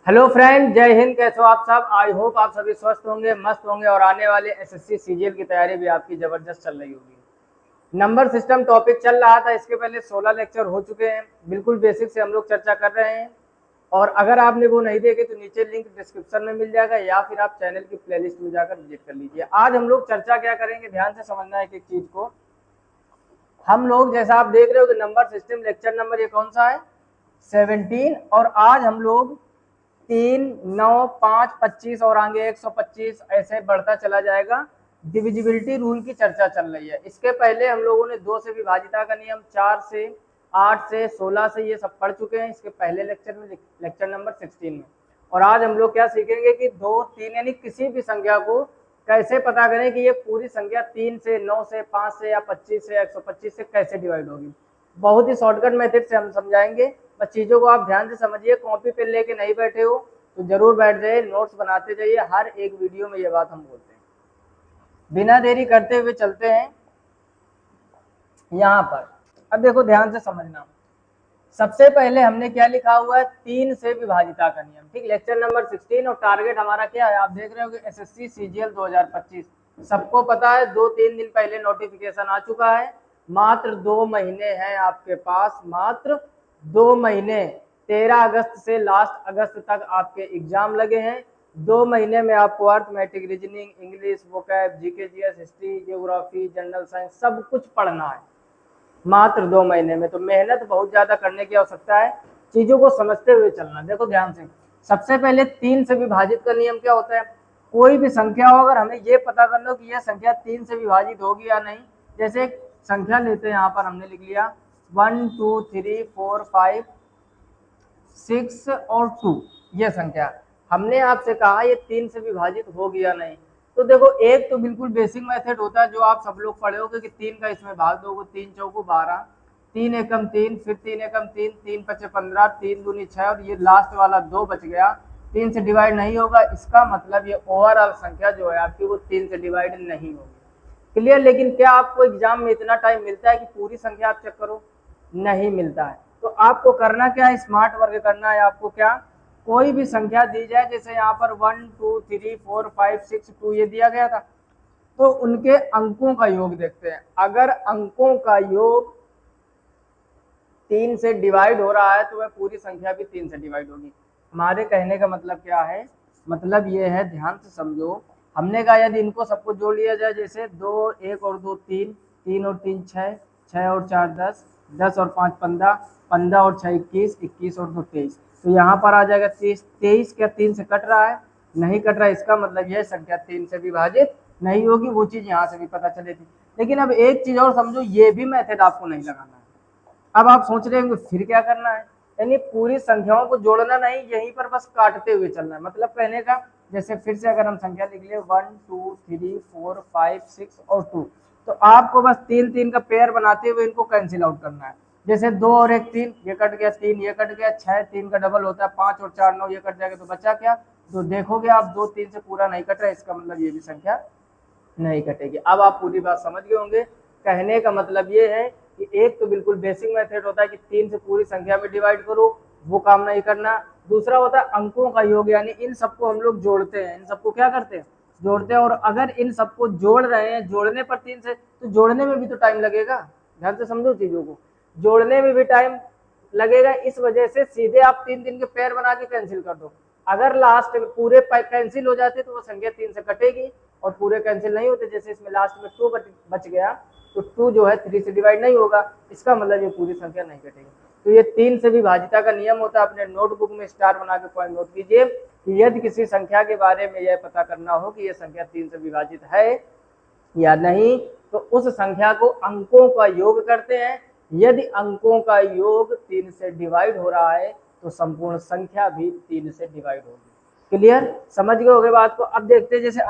Hello friend, जय हिंद। कैसे हो आप सब? आई होप आप सभी स्वस्थ होंगे, मस्त होंगे और आने वाले एसएससी सीजीएल की तैयारी भी आपकी जबरदस्त चल रही होगी। नंबर सिस्टम टॉपिक चल रहा था, इसके पहले 16 लेक्चर हो चुके हैं। बिल्कुल बेसिक से हम लोग चर्चा कर रहे हैं और अगर आपने वो नहीं देखे तो नीचे लिंक डिस्क्रिप्शन में मिल जाएगा या फिर आप चैनल की प्लेलिस्ट में जाकर विजिट कर लीजिए। आज हम लोग चर्चा क्या करेंगे, ध्यान से समझना है एक चीज को। हम लोग जैसा आप देख रहे हो कि नंबर सिस्टम लेक्चर नंबर ये कौन सा है, 17। और आज हम लोग 3, 9, 5, 25 और आगे 125 ऐसे बढ़ता चला जाएगा। डिविजिबिलिटी रूल की चर्चा चल रही है। इसके पहले हम लोगों ने 2 से विभाजिता का नियम, 4 से, 8 से, 16 से ये सब पढ़ चुके हैं इसके पहले लेक्चर में, लेक्चर नंबर 16 में। और आज हम लोग क्या सीखेंगे कि 2, 3 यानी किसी भी संख्या को कैसे पता करें कि ये पूरी संख्या 3 से, 9 से, 5 से या 25 से, 125 से कैसे डिवाइड होगी। बहुत ही शॉर्टकट मेथड से हम समझाएंगे। बस चीज़ों को आप ध्यान से समझिए। कॉपी पेन लेके नहीं बैठे हो तो जरूर बैठ जाइए, नोट्स बनाते जाइए। हर एक वीडियो में ये बात हम बोलते हैं। बिना देरी करते हुए चलते हैं यहाँ पर। अब देखो ध्यान से समझना। सबसे पहले हमने क्या लिखा हुआ है, 3 से विभाजिता का नियम। ठीक, लेक्चर नंबर 16 और टारगेट हमारा क्या है, आप देख रहे हो कि एसएससी सीजीएल 2025। सबको पता है 2-3 दिन पहले नोटिफिकेशन आ चुका है। मात्र 2 महीने हैं आपके पास, मात्र 2 महीने। 13 अगस्त से लास्ट अगस्त तक आपके एग्जाम लगे हैं। 2 महीने में आपको arithmetic, reasoning, English, vocab, GK, GS, history, geography, general science सब कुछ पढ़ना है मात्र 2 महीने में। तो मेहनत बहुत ज्यादा करने की आवश्यकता है, चीजों को समझते हुए चलना। देखो ध्यान से, सबसे पहले 3 से विभाजित का नियम क्या होता है। कोई भी संख्या हो, अगर हमें ये पता करना हो कि यह संख्या 3 से विभाजित होगी या नहीं। जैसे एक संख्या लेते हैं, यहाँ पर हमने लिख लिया 1, 2, 3, 4, 5, 6 और 2। ये संख्या हमने आपसे कहा ये 3 से विभाजित होगी या नहीं। तो देखो, एक तो बिल्कुल बेसिक मेथड होता है जो आप सब लोग पढ़े होगे कि 3 का इसमें भाग दोगे, 3 चौको 12, 3 एकम 3, फिर 3 एकम 3, 3 पचे 15, 3 दूनी 6 और ये लास्ट वाला 2 बच गया। 3 से डिवाइड नहीं होगा, इसका मतलब ये ओवरऑल संख्या जो है आपकी वो 3 से डिवाइड नहीं होगी। क्लियर। लेकिन क्या आपको एग्जाम में इतना टाइम मिलता है कि पूरी संख्या आप चेक करो? नहीं मिलता है। तो आपको करना क्या है, स्मार्ट वर्क करना है आपको। क्या, कोई भी संख्या दी जाए, जैसे यहाँ पर 1, 2, 3, 4, 5, 6, 2 ये दिया गया था, तो उनके अंकों का योग देखते हैं। अगर अंकों का योग 3 से डिवाइड हो रहा है तो वह पूरी संख्या भी 3 से डिवाइड होगी। हमारे कहने का मतलब क्या है, मतलब ये है, ध्यान से समझो। हमने कहा यदि इनको सबको जोड़ लिया जाए, जैसे 2, 1 और 2 3, 3 और 3 6, 6 और 4 10, 10 और 5 15, 15 और 6 21, 21 और 2 23। तो यहाँ पर आ जाएगा 23। 23 क्या 3 से कट रहा है? नहीं कट रहा है। इसका मतलब यह संख्या 3 से विभाजित नहीं होगी। वो चीज यहाँ से भी पता चली थी। लेकिन अब एक चीज और समझो, ये भी मेथड आपको नहीं लगाना है। अब आप सोच रहे होंगे फिर क्या करना है, यानी पूरी संख्याओं को जोड़ना नहीं, यहीं पर बस काटते हुए चलना है। मतलब कहने का, जैसे फिर से अगर हम संख्या लिख ले 1, 2, 3, 4, 5, 6 और 2, तो आपको बस 3-3 का पेयर बनाते हुए इनको कैंसिल आउट करना है। जैसे 2 और 1 3, ये कट गया, 3 ये कट गया, 6 3 का डबल होता है 5 और 4 9, ये कट जाएगा तो बचा क्या? तो देखोगे आप 2 3 से पूरा नहीं कट रहा है, इसका मतलब ये भी संख्या नहीं कटेगी। अब आप पूरी बात समझ गए होंगे। कहने का मतलब ये है कि एक तो बिल्कुल बेसिक मेथड होता है कि 3 से पूरी संख्या में डिवाइड करो, वो काम नहीं करना। दूसरा होता है अंकों का योग, यानी इन सबको हम लोग जोड़ते हैं। इन सबको क्या करते हैं? जोड़ते हैं। और अगर इन सबको जोड़ रहे हैं, जोड़ने पर 3 से, तो जोड़ने में भी तो टाइम लगेगा। ध्यान से समझो चीजों को, जोड़ने में भी टाइम लगेगा। इस वजह से सीधे आप 3-3 के पेयर बना के कैंसिल कर दो। अगर लास्ट में पूरे कैंसिल हो जाते तो वो संख्या 3 से कटेगी, और पूरे कैंसिल नहीं होते, जैसे इसमें लास्ट में 2 बच गया, तो 2 जो है 3 से डिवाइड नहीं होगा। इसका मतलब ये पूरी संख्या नहीं कटेगी। तो ये 3 से विभाजिता का नियम होता है। अपने नोटबुक में स्टार बना के पॉइंट नोट कीजिए कि यदि किसी संख्या के बारे में यह पता करना हो कि यह संख्या 3 से विभाजित है या नहीं, तो उस संख्या को अंकों का योग करते हैं। यदि अंकों का योग 3 से डिवाइड हो रहा है तो संपूर्ण संख्या भी 3 से डिवाइड होगी। क्लियर, समझ गए होगे बात को। अब देखते हैं, जैसे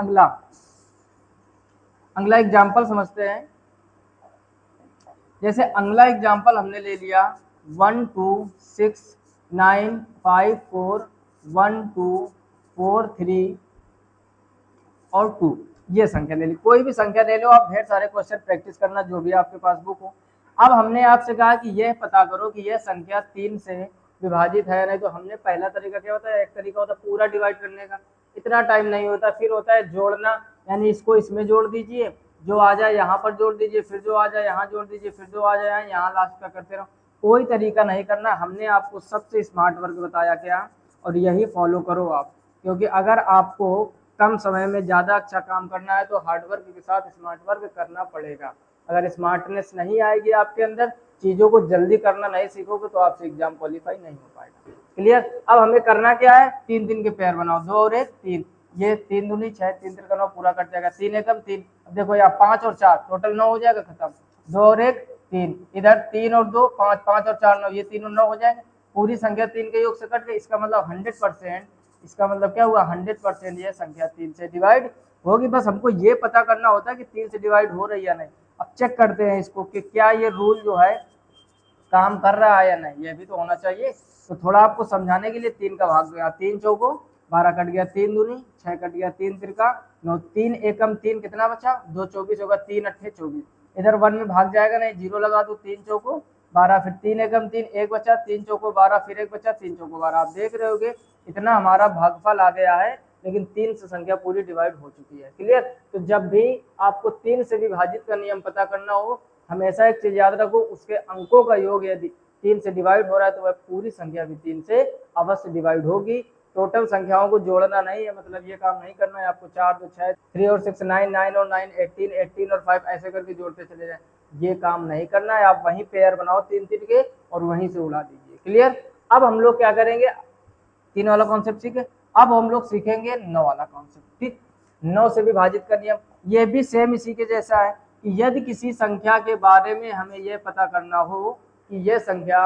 अगला एग्जाम्पल समझते हैं। जैसे अगला एग्जाम्पल हमने ले लिया 1 2 6 9 5 4 1 2 4 3 और 2, ये संख्या ले ली। कोई भी संख्या ले लो आप, ढेर सारे क्वेश्चन प्रैक्टिस करना जो भी आपके पास बुक हो। अब हमने आपसे कहा कि यह पता करो कि यह संख्या 3 से विभाजित है या नहीं। तो हमने पहला तरीका क्या होता है, एक तरीका होता है पूरा डिवाइड करने का, इतना टाइम नहीं होता। फिर होता है जोड़ना, यानी इसको इसमें जोड़ दीजिए, जो आ जाए यहाँ पर जोड़ दीजिए, फिर जो आ जाए यहाँ जोड़ दीजिए, फिर जो आ जाए यहाँ लास्ट का करते रहो। कोई तरीका नहीं करना, हमने आपको सबसे स्मार्ट वर्क बताया क्या, और यही फॉलो करो आप। क्योंकि अगर आपको कम समय में ज़्यादा अच्छा काम करना है तो हार्ड वर्क के साथ स्मार्ट वर्क करना पड़ेगा। अगर स्मार्टनेस नहीं आएगी आपके अंदर, चीज़ों को जल्दी करना नहीं सीखोगे, तो आपसे एग्जाम क्वालिफाई नहीं हो पाएगा। क्लियर। अब हमें करना क्या है, 3 के पेयर बनाओ, 2 और 1 3, ये 3 दूनी 6, 3 3 9 पूरा कट जाएगा, 3 एकम 3। अब देखो यहाँ 5 और 4 टोटल 9 हो जाएगा, खत्म। 2 और 1 3, इधर 3 और 2 5, 5 और 4 9, ये 3 और 9 हो जाएंगे। पूरी संख्या 3 के योग से कट गई, इसका मतलब 100%, इसका मतलब क्या हुआ, 100% ये संख्या 3 से डिवाइड होगी। बस हमको ये पता करना होता है कि 3 से डिवाइड हो रही है या नहीं। अब चेक करते हैं इसको कि क्या ये रूल जो है काम कर रहा है या नहीं, ये भी तो होना चाहिए। तो थोड़ा आपको समझाने के लिए 3 का भाग दो, 3 चौको 12 कट गया, 3 दूनी 6 कट गया, 3 तिरका 9, 3 एकम 3 कितना बचा, 2 24 होगा, 3 अट्ठे 24। इधर 1 में भाग जाएगा नहीं, 0 लगा दो, 3 चौको 12, फिर 3 एकम 3 1 बचा, 3 चौको 12, फिर 1 बचा, 3 चौको 12। आप देख रहे होगे इतना हमारा भागफल आ गया है, लेकिन 3 से संख्या पूरी डिवाइड हो चुकी है। क्लियर। तो जब भी आपको 3 से विभाजित का नियम पता करना हो, हमेशा एक चीज याद रखो, उसके अंकों का योग यदि 3 से डिवाइड हो रहा है तो वह पूरी संख्या भी 3 से अवश्य डिवाइड होगी। टोटल संख्याओं को जोड़ना नहीं है, मतलब ये काम नहीं करना है आपको 4 2 6, 3 और 6 9, 9 और 9 18, 18 और 5 ऐसे करके जोड़ते चले जाए, ये काम नहीं करना है। आप वहीं पेयर बनाओ 3 3 के और वहीं से उड़ा दीजिए। क्लियर। अब हम लोग क्या करेंगे, 3 वाला कॉन्सेप्ट सीखे, अब हम लोग सीखेंगे 9 वाला कॉन्सेप्ट। ठीक, 9 से विभाजित का नियम, ये भी सेम इसी के जैसा है कि यदि किसी संख्या के बारे में हमें यह पता करना हो कि यह संख्या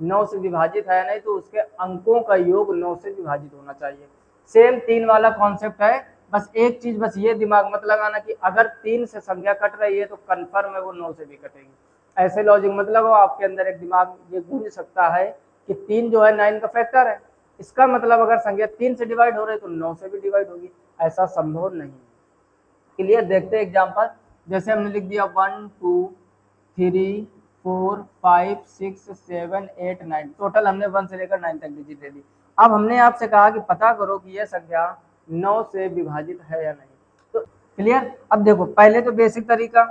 9 से विभाजित है नहीं, तो उसके अंकों का योग 9 से विभाजित होना चाहिए। सेम 3 वाला कॉन्सेप्ट है, बस एक चीज बस ये दिमाग मत लगाना कि अगर 3 से संख्या कट रही है तो कन्फर्म है वो 9 से भी कटेगी। ऐसे लॉजिक मत लगाओ, आपके अंदर एक दिमाग ये गूंज सकता है कि 3 जो है 9 का फैक्टर है, इसका मतलब अगर संख्या 3 से डिवाइड हो रही है तो 9 से भी डिवाइड होगी, ऐसा संभव नहीं है। क्लियर। देखते हैं एग्जांपल, जैसे हमने लिख दिया 1 2 3 4 5 6 7 8 9, टोटल हमने 1 से लेकर 9 तक डिजिट दे दी। अब हमने आपसे कहा कि पता करो कि यह संख्या 9 से विभाजित है या नहीं। तो क्लियर। अब देखो पहले तो बेसिक तरीका,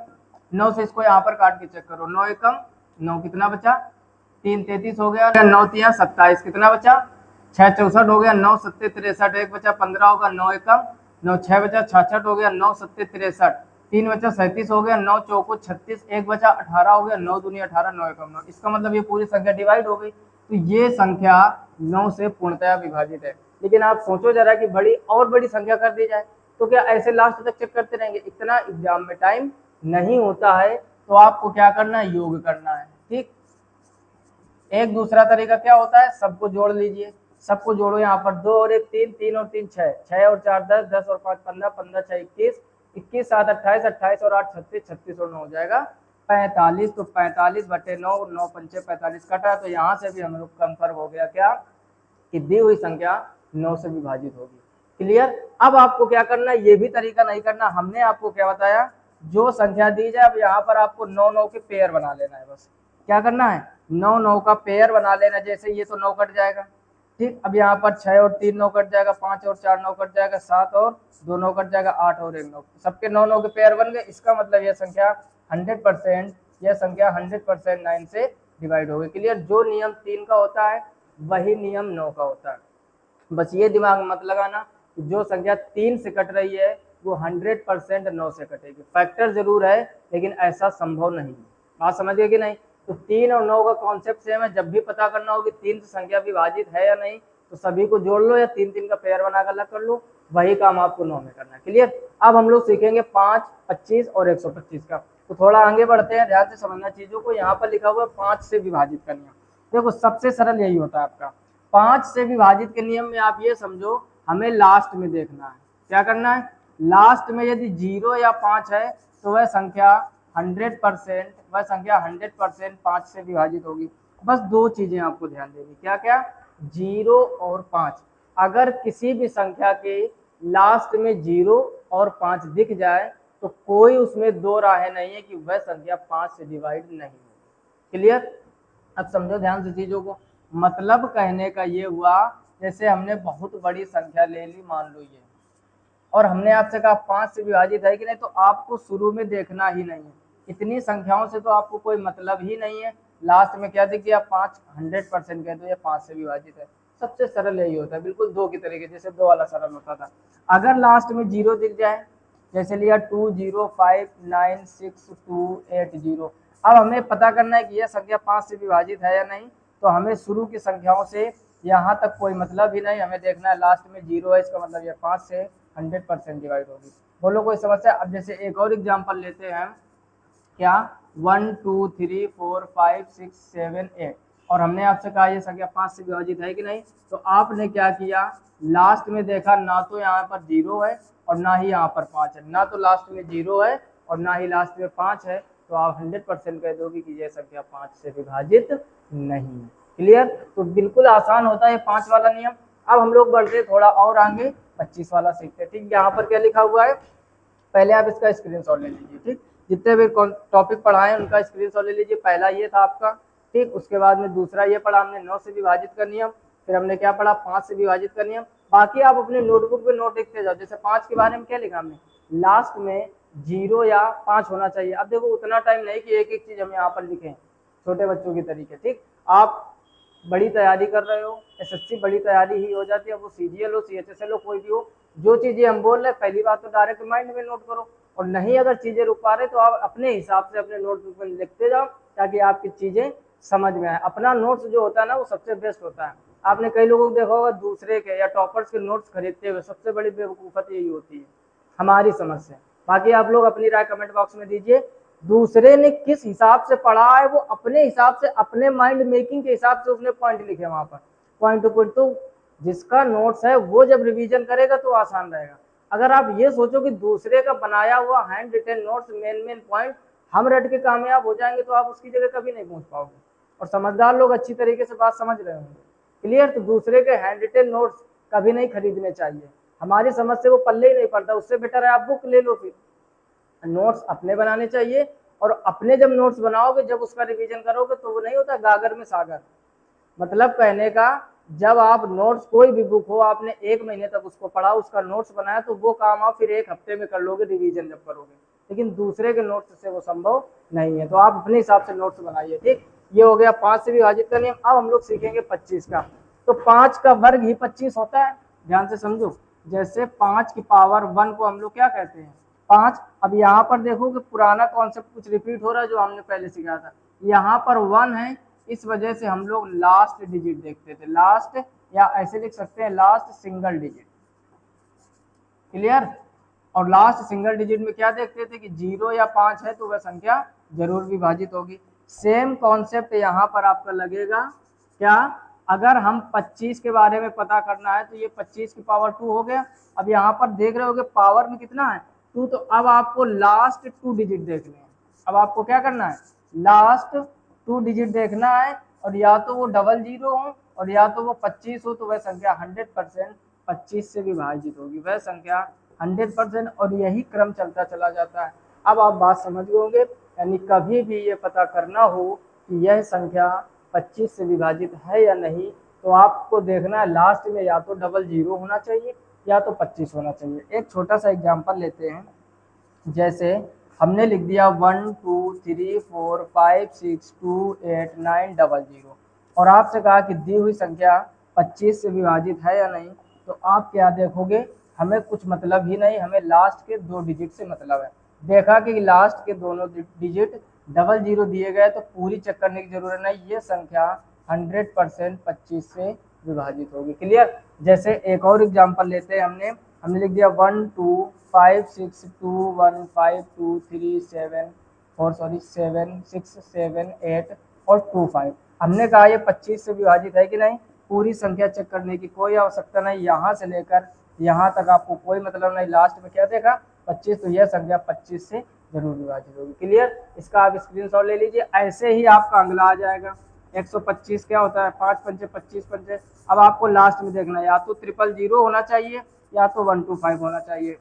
9 से इसको यहाँ पर काट के चेक करो, 9 एकम 9 कितना बचा, 3 33 हो गया, 9 3 27 कितना बचा, 6 64 हो गया, 9 7 63 1 बचा 15 होगा, 9 एकम 9 6 बचा 66 हो गया, 9 7 63 3 बचा 37 हो गया, 9 चौको 36 1 बचा 18 हो गया, 9 दूनी 18 9 एकम 9। इसका मतलब ये पूरी संख्या डिवाइड हो गई। तो ये संख्या 9 से पूर्णतया विभाजित है। लेकिन आप सोचो जरा कि बड़ी और बड़ी संख्या कर दी जाए तो क्या ऐसे लास्ट तक चेक करते रहेंगे, इतना एग्जाम में टाइम नहीं होता है। तो आपको क्या करना है, योग करना है। ठीक। एक दूसरा तरीका क्या होता है, सबको जोड़ लीजिए, सबको जोड़ो, यहाँ पर 2 और 1 3, 3 और 3 6, 6 और 4 10, 10 और 5 15, 15 6 21, 21 7 28, 28 और 8 36, 36 और 9 हो जाएगा 45। तो 45 बटे 9, 9 पंचे 45 कटा, तो यहाँ से भी हम लोग कंफर्म हो गया क्या कि दी हुई संख्या 9 से विभाजित होगी। क्लियर। अब आपको क्या करना है, ये भी तरीका नहीं करना, हमने आपको क्या बताया, जो संख्या दी जाए अब यहाँ पर आपको 9 9 के पेयर बना लेना है। बस क्या करना है, 9 9 का पेयर बना लेना। जैसे ये तो 9 कट जाएगा, ठीक। अब यहाँ पर 6 और 3 9 कट जाएगा, 5 और 4 9 कट जाएगा, 7 और 2 9 कट जाएगा, 8 और 1 9, सबके 9 9 के पेयर बन गए। इसका मतलब यह संख्या 100%, यह संख्या 100% 9 से डिवाइड हो गई। क्लियर। जो नियम 3 का होता है वही नियम 9 का होता है। बस ये दिमाग मत लगाना कि जो संख्या 3 से कट रही है वो 100% 9 से कटेगी। फैक्टर जरूर है लेकिन ऐसा संभव नहीं है। बात समझ गए कि नहीं। तो 3 और 9 का कॉन्सेप्ट सेम है। जब भी पता करना हो कि 3 से संख्या विभाजित है या नहीं, तो सभी को जोड़ लो या 3 3 का पेयर बनाकर अलग कर लो, वही काम आपको 9 में करना है। क्लियर। अब हम लोग सीखेंगे 5 25 और 125 का। तो थोड़ा आगे बढ़ते हैं, ध्यान से समझना चीजों को। यहाँ पर लिखा हुआ है 5 से विभाजित का नियम। देखो सबसे सरल यही होता है आपका, 5 से विभाजित के नियम में आप ये समझो, हमें लास्ट में देखना है। क्या करना है, लास्ट में यदि 0 या 5 है तो वह संख्या 100%, वह संख्या 100% 5 से विभाजित होगी। बस दो चीजें आपको ध्यान देनी, क्या क्या, 0 और 5। अगर किसी भी संख्या के लास्ट में 0 और 5 दिख जाए तो कोई उसमें दो राहें नहीं है कि वह संख्या 5 से डिवाइड नहीं होगी। क्लियर। अब समझो ध्यान से चीजों को। मतलब कहने का ये हुआ, जैसे हमने बहुत बड़ी संख्या ले ली, मान लो ये, और हमने आपसे कहा 5 से विभाजित है कि नहीं, तो आपको शुरू में देखना ही नहीं है, इतनी संख्याओं से तो आपको कोई मतलब ही नहीं है। लास्ट में क्या दिख गया 5, 100% कह दो ये 5 से विभाजित है। सबसे सरल यही होता है, बिल्कुल 2 की तरीके, जैसे 2 वाला सरल होता था। अगर लास्ट में 0 दिख जाए, जैसे लिया 20596280, अब हमें पता करना है कि यह संख्या 5 से विभाजित है या नहीं। तो हमें शुरू की संख्याओं से यहाँ तक कोई मतलब ही नहीं, हमें देखना है लास्ट में 0 है, इसका मतलब ये 5 से 100% डिवाइड होगी। बोलो कोई समस्या? अब जैसे एक और एग्जांपल लेते हैं, क्या 1 2 3 4 5 6 7 8, और हमने आपसे कहा ये संख्या 5 से विभाजित है कि नहीं। तो आपने क्या किया, लास्ट में देखा ना तो यहाँ पर 0 है और ना ही यहाँ पर 5 है, ना तो लास्ट में 0 है और ना ही लास्ट में 5 है, तो आप 100% कह दोगे कि यह संख्या 5 से विभाजित नहीं है। क्लियर? तो बिल्कुल आसान होता है 5 वाला नियम। अब हम लोग बढ़ते थोड़ा और आगे, 25 वाला सीखते हैं। ठीक, यहाँ पर क्या लिखा हुआ है, पहले आप इसका स्क्रीनशॉट ले लीजिए। ठीक, जितने भी टॉपिक पढ़ाए उनका स्क्रीनशॉट ले लीजिए। पहला ये था आपका, ठीक, उसके बाद में दूसरा ये पढ़ा हमने 9 से विभाजित का नियम, फिर हमने क्या पढ़ा 5 से विभाजित का नियम। बाकी आप अपने नोटबुक पे नोट लिखते जाओ। जैसे 5 के बारे में क्या लिखा हमने, लास्ट में 0 या 5 होना चाहिए। अब देखो उतना टाइम नहीं कि एक एक चीज हम यहाँ पर लिखें, छोटे बच्चों की तरीके। ठीक, आप बड़ी तैयारी कर रहे हो, एसएससी बड़ी तैयारी ही हो जाती है, वो सीजीएल हो, सीएचएसएल हो, कोई भी हो, जो चीजें हम बोल रहे हैं पहली बात तो डायरेक्ट माइंड में नोट करो, और नहीं अगर चीजें रुक पा रहे तो आप अपने हिसाब से अपने नोटबुक में लिखते जाओ, ताकि आपकी चीजें समझ में आए। अपना नोट्स जो होता है ना वो सबसे बेस्ट होता है। आपने कई लोगों को देखा होगा दूसरे के या टॉपर्स के नोट्स खरीदते हुए, सबसे बड़ी बेवकूफत यही होती है हमारी समझ से। बाकी आप लोग अपनी राय कमेंट बॉक्स में दीजिए, दूसरे ने किस हिसाब से पढ़ा है, वो अपने हिसाब से, अपने माइंड मेकिंग के हिसाब से उसने पॉइंट लिखे वहां पर, पॉइंट टू पॉइंट। तो जिसका नोट्स है वो जब रिवीजन करेगा तो आसान रहेगा। अगर आप ये सोचो कि दूसरे का बनाया हुआ hand retain notes main point हम रट के कामयाब हो जाएंगे, तो आप उसकी जगह कभी नहीं पहुंच पाओगे। और समझदार लोग अच्छी तरीके से बात समझ रहे होंगे। क्लियर? तो दूसरे के हैंड रिटेन नोट्स कभी नहीं खरीदने चाहिए, हमारी समझ से वो पल्ले ही नहीं पड़ता। उससे बेटर है आप बुक ले लो, फिर नोट्स अपने बनाने चाहिए। और अपने जब नोट्स बनाओगे, जब उसका रिवीजन करोगे, तो वो नहीं होता गागर में सागर। मतलब कहने का, जब आप नोट्स, कोई भी बुक हो, आपने 1 महीने तक उसको पढ़ा, उसका नोट्स बनाया, तो वो काम आप फिर 1 हफ्ते में कर लोगे रिवीजन जब करोगे। लेकिन दूसरे के नोट्स से वो संभव नहीं है। तो आप अपने हिसाब से नोट्स बनाइए। ठीक, ये हो गया 5 से विभाजित का नियम। अब हम लोग सीखेंगे 25 का। तो 5 का वर्ग ही 25 होता है, ध्यान से समझो। जैसे 5 की पावर 1 को हम लोग क्या कहते हैं, 5। अब यहाँ पर देखो कि पुराना कॉन्सेप्ट कुछ रिपीट हो रहा है जो हमने पहले सिखाया था। यहाँ पर 1 है, इस वजह से हम लोग लास्ट डिजिट देखते थे, लास्ट, या ऐसे लिख सकते हैं लास्ट सिंगल डिजिट। क्लियर? और लास्ट सिंगल डिजिट में क्या देखते थे कि 0 या 5 है तो वह संख्या जरूर विभाजित होगी। सेम कॉन्सेप्ट यहाँ पर आपका लगेगा। क्या? अगर हम 25 के बारे में पता करना है तो ये 25 की पावर 2 हो गया। अब यहाँ पर देख रहे होगे पावर में कितना है, 2। तो अब आपको लास्ट 2 डिजिट देखने हैं। अब आपको क्या करना है, लास्ट 2 डिजिट देखना है, और या तो वो डबल 0 हो और या तो वो 25 हो, तो वह संख्या 100% 25 से विभाजित होगी, वह संख्या 100%। और यही क्रम चलता चला जाता है। अब आप बात समझ गए होंगे। यानी कभी भी ये पता करना हो कि यह संख्या 25 से विभाजित है या नहीं, तो आपको देखना है लास्ट में या तो डबल 0 होना चाहिए या तो 25 होना चाहिए। एक छोटा सा एग्जांपल लेते हैं। जैसे हमने लिख दिया 1 2 3 4 5 6 2 8 9 00, और आपसे कहा कि दी हुई संख्या 25 से विभाजित है या नहीं। तो आप क्या देखोगे, हमें कुछ मतलब ही नहीं, हमें लास्ट के 2 डिजिट से मतलब है। देखा कि लास्ट के दोनों डिजिट डबल 0 दिए गए, तो पूरी चेक करने की जरूरत नहीं, ये संख्या 100% 25 से विभाजित होगी। क्लियर? जैसे एक और एग्जांपल लेते हैं। हमने लिख दिया 1 2 5 6 2 1 5 2 3 7 7 6 7 8 और 2 5। हमने कहा ये 25 से विभाजित है कि नहीं। पूरी संख्या चेक करने की कोई आवश्यकता नहीं, यहाँ से लेकर यहाँ तक आपको कोई मतलब नहीं। लास्ट में क्या देखा, 25, तो यह संख्या 25 से जरूर विभाजित होगी। क्लियर? इसका आप स्क्रीनशॉट ले लीजिए। ऐसे ही आपका अगला आ जाएगा 125। क्या होता है, 5 पंचे 25 पंचे। अब आपको लास्ट में देखना है, या तो 000 होना चाहिए या तो 125 होना चाहिए।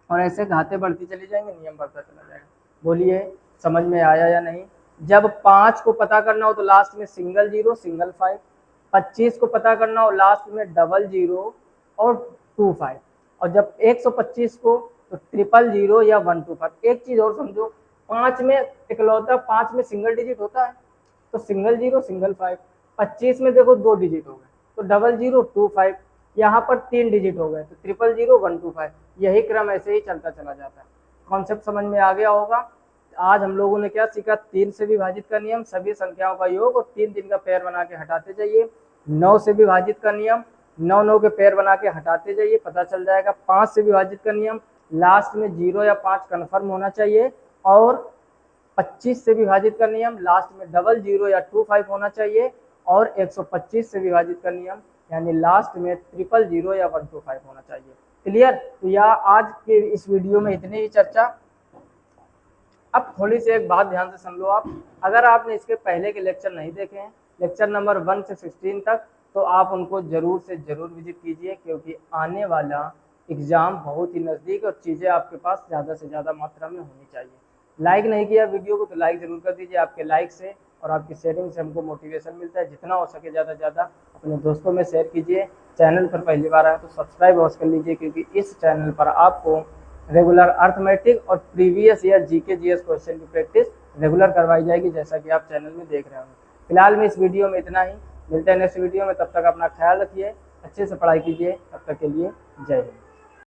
और ऐसे घाते बढ़ती चली जाएंगे, नियम बढ़ता चला जाएगा। बोलिए समझ में आया या नहीं? जब 5 को पता करना हो तो लास्ट में सिंगल 0 सिंगल 5, 25 को पता करना और लास्ट में 00 और 25, और जब 125 को तो 000 या 125। एक चीज और समझो, 5 में इकलौता 5 में सिंगल डिजिट होता है, तो सिंगल 0 सिंगल 5। 25 में देखो 2 डिजिट हो गए, तो 0025। यहाँ पर 3 डिजिट हो गए, तो 0000125। यही क्रम ऐसे ही चलता चला जाता है। कॉन्सेप्ट समझ में आ गया होगा। आज हम लोगों ने क्या सीखा, 3 से विभाजित का नियम, सभी संख्याओं का योग और 3 3 का पेयर बना के हटाते जाइए। 9 से विभाजित का नियम, 9 9 के पेयर बना के हटाते जाइए, पता चल जाएगा। 5 से विभाजित का नियम, लास्ट में 0 या 5 कन्फर्म होना चाहिए। और 25 से विभाजित का नियम, लास्ट में 00 या 25 होना चाहिए। और 125 से विभाजित का नियम, यानी लास्ट में 000 या 125 होना चाहिए। क्लियर? तो यह आज के इस वीडियो में इतनी ही चर्चा। अब थोड़ी सी एक बात ध्यान से सुन लो आप, अगर आपने इसके पहले के लेक्चर नहीं देखे हैं, लेक्चर नंबर 1 से 16 तक, तो आप उनको जरूर से जरूर विजिट कीजिए, क्योंकि आने वाला एग्जाम बहुत ही नज़दीक और चीज़ें आपके पास ज़्यादा से ज़्यादा मात्रा में होनी चाहिए। लाइक नहीं किया वीडियो को तो लाइक ज़रूर कर दीजिए। आपके लाइक से और आपकी शेयरिंग से हमको मोटिवेशन मिलता है। जितना हो सके ज़्यादा से ज़्यादा अपने दोस्तों में शेयर कीजिए। चैनल पर पहली बार आए तो सब्सक्राइब अवश्य कर लीजिए, क्योंकि इस चैनल पर आपको रेगुलर अर्थमेटिक और previous year GK GS question की प्रैक्टिस रेगुलर करवाई जाएगी, जैसा कि आप चैनल में देख रहे होंगे। फिलहाल में इस वीडियो में इतना ही, मिलते हैं नेक्स्ट वीडियो में। तब तक अपना ख्याल रखिए, अच्छे से पढ़ाई कीजिए। तब तक के लिए जय हिंद।